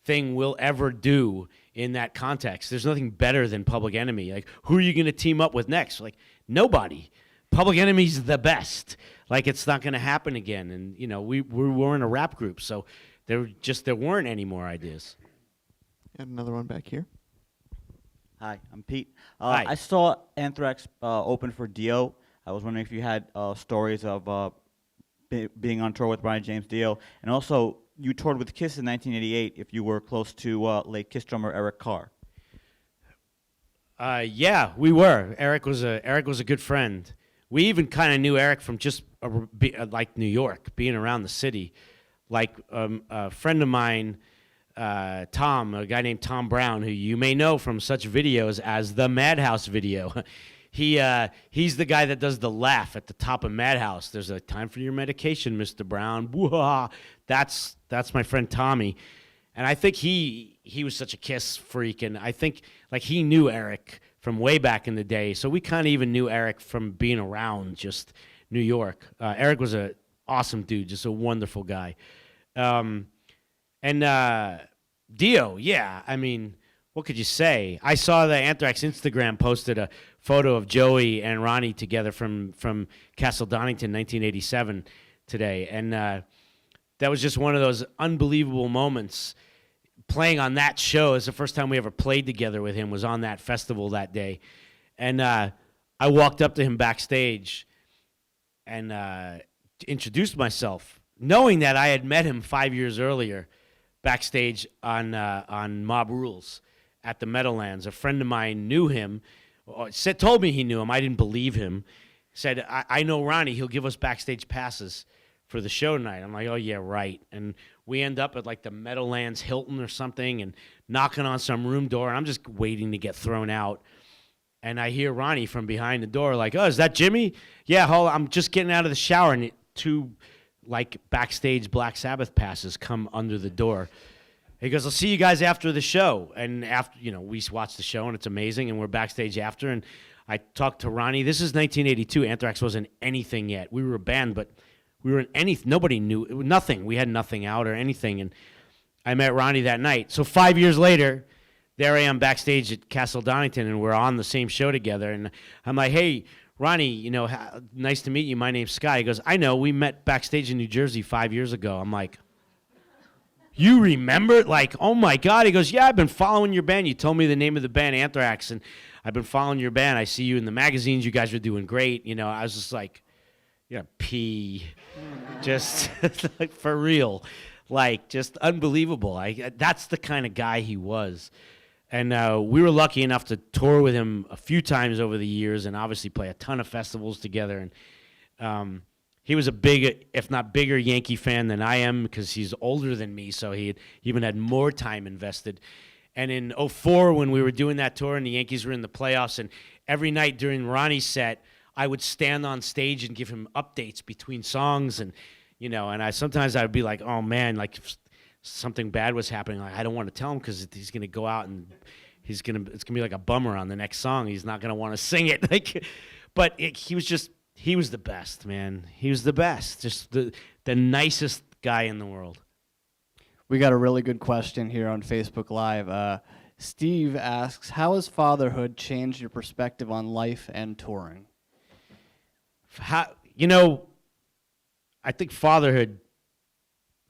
thing we'll ever do in that context. There's nothing better than Public Enemy. Like, who are you going to team up with next? Like, nobody. Public Enemy's the best. Like, it's not going to happen again. And, we weren't a rap group, so there weren't any more ideas. And another one back here. Hi, I'm Pete. Hi. I saw Anthrax open for Dio. I was wondering if you had stories of being on tour with Brian James Dio. And also, you toured with Kiss in 1988, if you were close to late Kiss drummer Eric Carr. Yeah, we were. Eric was a good friend. We even kind of knew Eric from just like New York, being around the city. Like a friend of mine, Tom, a guy named Tom Brown, who you may know from such videos as the Madhouse video. He's the guy that does the laugh at the top of Madhouse. There's a time for your medication, Mr. Brown. Woo-ha. That's my friend Tommy. And I think he was such a Kiss freak, and I think like he knew Eric from way back in the day. So we kind of even knew Eric from being around just New York. Eric was an awesome dude, just a wonderful guy. And Dio, yeah, I mean, what could you say? I saw the Anthrax Instagram posted a photo of Joey and Ronnie together from Castle Donington, 1987 today. And that was just one of those unbelievable moments. Playing on that show is the first time we ever played together with him, was on that festival that day. And I walked up to him backstage and introduced myself, knowing that I had met him 5 years earlier backstage on Mob Rules at the Meadowlands. A friend of mine knew him, told me he knew him. I didn't believe him. Said, I know Ronnie. He'll give us backstage passes for the show tonight. I'm like, oh, yeah, right. And we end up at like the Meadowlands Hilton or something and knocking on some room door. And I'm just waiting to get thrown out. And I hear Ronnie from behind the door like, oh, is that Jimmy? Yeah, hold on. I'm just getting out of the shower. And two like backstage Black Sabbath passes come under the door. He goes, I'll see you guys after the show. And after, we watch the show and it's amazing. And we're backstage after. And I talked to Ronnie. This is 1982. Anthrax wasn't anything yet. We were a band, but we were in anything. Nobody knew. Nothing. We had nothing out or anything. And I met Ronnie that night. So 5 years later, there I am backstage at Castle Donington, and we're on the same show together. And I'm like, hey, Ronnie, nice to meet you. My name's Scott. He goes, I know. We met backstage in New Jersey 5 years ago. I'm like, you remember? Like, oh, my God. He goes, yeah, I've been following your band. You told me the name of the band, Anthrax, and I've been following your band. I see you in the magazines. You guys are doing great. I was just like, pee. Just like for real. Like, just unbelievable. That's the kind of guy he was. And we were lucky enough to tour with him a few times over the years and obviously play a ton of festivals together. And he was a big, if not bigger, Yankee fan than I am because he's older than me, so he even had more time invested. And in 2004, when we were doing that tour and the Yankees were in the playoffs, and every night during Ronnie's set, I would stand on stage and give him updates between songs, and sometimes I would be like, oh man, like something bad was happening. Like, I don't want to tell him because he's going to go out and it's going to be like a bummer on the next song. He's not going to want to sing it. But he was the best, man. He was the best. Just the nicest guy in the world. We got a really good question here on Facebook Live. Steve asks, how has fatherhood changed your perspective on life and touring? I think fatherhood,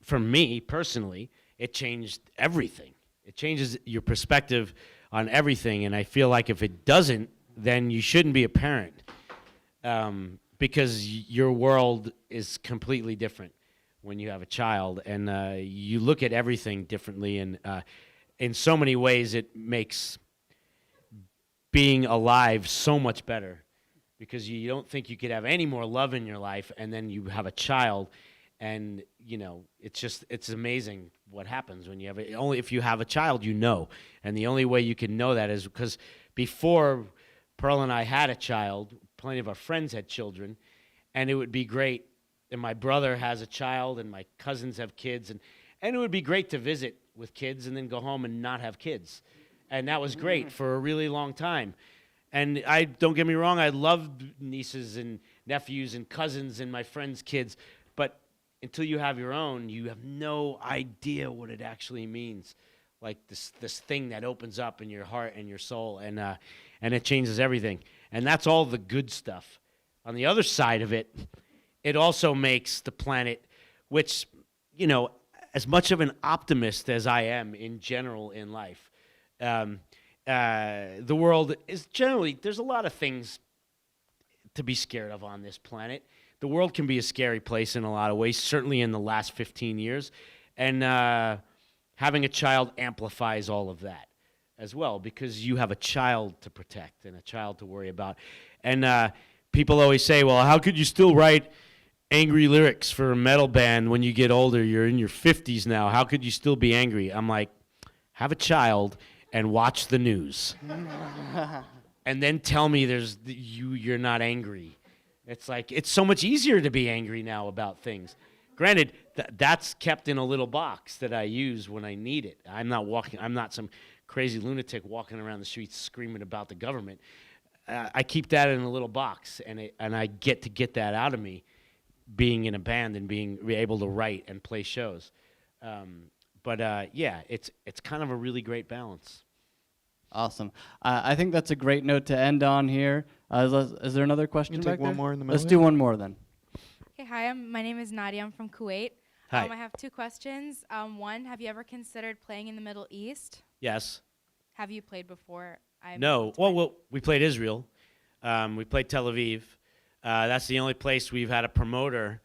for me personally, it changed everything. It changes your perspective on everything, and I feel like if it doesn't, then you shouldn't be a parent, because your world is completely different when you have a child, and you look at everything differently, and in so many ways it makes being alive so much better, because you don't think you could have any more love in your life, and then you have a child, and it's amazing what happens when you have it. Only if you have a child, and the only way you can know that is because before Pearl and I had a child, plenty of our friends had children, and it would be great. And my brother has a child, and my cousins have kids, and it would be great to visit with kids and then go home and not have kids, and that was great for a really long time. And don't get me wrong, I loved nieces and nephews and cousins and my friends' kids, but until you have your own, you have no idea what it actually means. Like this thing that opens up in your heart and your soul, and it changes everything. And that's all the good stuff. On the other side of it, it also makes the planet, which, as much of an optimist as I am in general in life, the world is generally, there's a lot of things to be scared of on this planet. The world can be a scary place in a lot of ways, certainly in the last 15 years. And having a child amplifies all of that as well, because you have a child to protect and a child to worry about. And people always say, well, how could you still write angry lyrics for a metal band when you get older? You're in your 50s now. How could you still be angry? I'm like, have a child and watch the news. And then tell me you're not angry. It's like, it's so much easier to be angry now about things. Granted, that's kept in a little box that I use when I need it. I'm not some crazy lunatic walking around the streets screaming about the government. I keep that in a little box, and I get to get that out of me, being in a band and being able to write and play shows. It's kind of a really great balance. Awesome. I think that's a great note to end on here. Is there another question You back take one there? more in the middle. Let's do one more then. Okay, hi, my name is Nadia. I'm from Kuwait. Hi. I have two questions. One, have you ever considered playing in the Middle East? Yes. Have you played before? No. Well, we played Israel. We played Tel Aviv. That's the only place we've had a promoter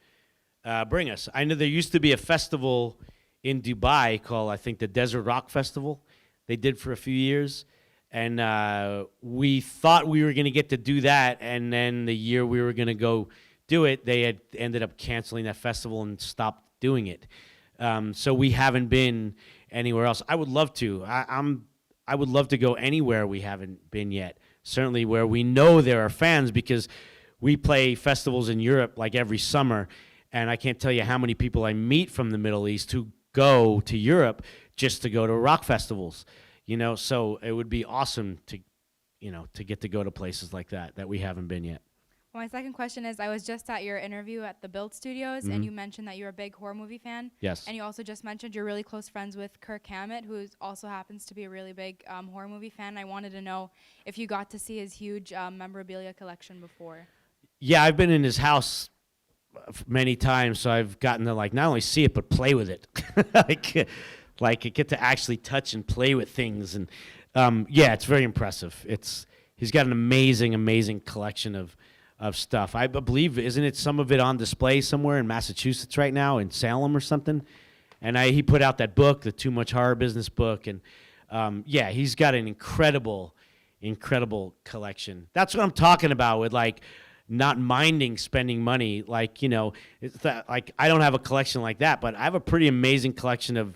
bring us. I know there used to be a festival in Dubai called, I think, the Desert Rock Festival. They did for a few years. And we thought we were going to get to do that, and then the year we were going to go do it, they had ended up canceling that festival and stopped doing it. So we haven't been anywhere else. I would love to. I would love to go anywhere we haven't been yet. Certainly where we know there are fans, because we play festivals in Europe like every summer, and I can't tell you how many people I meet from the Middle East who go to Europe just to go to rock festivals. So it would be awesome to get to go to places like that we haven't been yet. Well, my second question is, I was just at your interview at the Build Studios, and you mentioned that you're a big horror movie fan. Yes. And you also just mentioned you're really close friends with Kirk Hammett, who also happens to be a really big horror movie fan. I wanted to know if you got to see his huge memorabilia collection before. Yeah, I've been in his house many times, so I've gotten to not only see it but play with it. Like get to actually touch and play with things, and it's very impressive. He's got an amazing collection of stuff. I believe, isn't it some of it on display somewhere in Massachusetts right now, in Salem or something? And he put out that book, the Too Much Horror Business book, and he's got an incredible collection. That's what I'm talking about with not minding spending money. I don't have a collection like that, but I have a pretty amazing collection of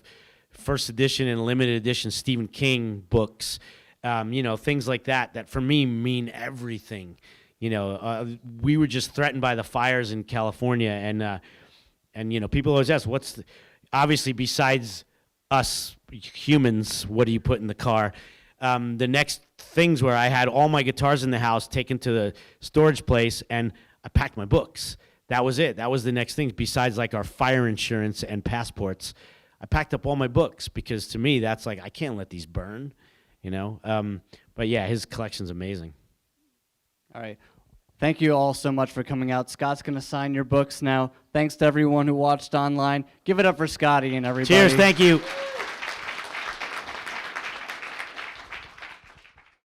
first edition and limited edition Stephen King books, things like that for me mean everything. We were just threatened by the fires in California, and people always ask, obviously besides us humans, what do you put in the car? The next things where I had all my guitars in the house taken to the storage place, and I packed my books. That was it. That was the next thing, besides like our fire insurance and passports. I packed up all my books because to me, that's like, I can't let these burn, you know? But yeah, his collection's amazing. All right. Thank you all so much for coming out. Scott's going to sign your books now. Thanks to everyone who watched online. Give it up for Scotty and everybody. Cheers, thank you.